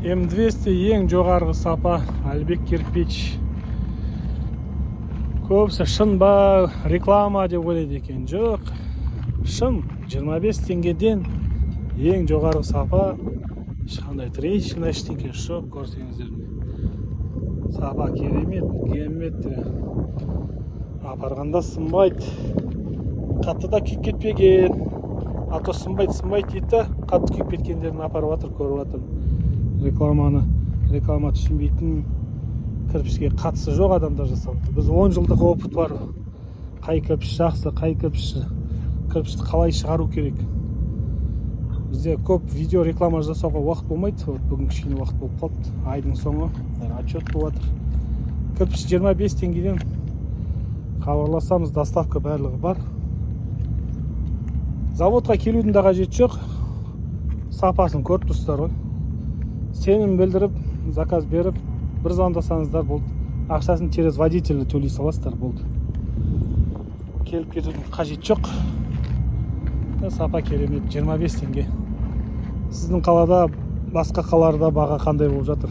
М200 ең жоғарғы сапа Альбек кирпич. Көбісі шын ба, реклама деп ойлайды екен. Жоқ, шын 25 теңгеден ең жоғарғы сапа. Ешқандай трещина ештеңе жоқ, көрсеңіздер. Сапа керемет, геометрия. Апарғанда сынбайды. Қатты да күйіп кетпеген. А то сынбайды дейді, қатты күйіп кеткендерін апарып жатыр, көріп жатыр. Реклама түсінбейтін, кірпішке қатысы жоқ адамдар жасапты. Біз 10 жылдық опыт бар. Қай кірпіш жақсы, қай кірпішті қалай шығару керек. Бізде көп видео реклама жасауға уақыт болмайды. Бүгін кішкене уақыт болып қалды. Айдың соңы отчет болып жатыр. Кірпіш 25 теңгеден хабарласамыз, доставка барлығы бар. Заводқа келудің де қажеті жоқ. Сапасын көріп тұрсыздар ғой. Сенім білдіріп, заказ беріп, бір звондасаңыздар болды. Ақшасын через водителі төлей саласыздар болды. Келіп кетудің қажет жоқ. Сапа керемет, 25 теңге. Сіздің қалада, басқа қалаларда баға қандай болып жатыр?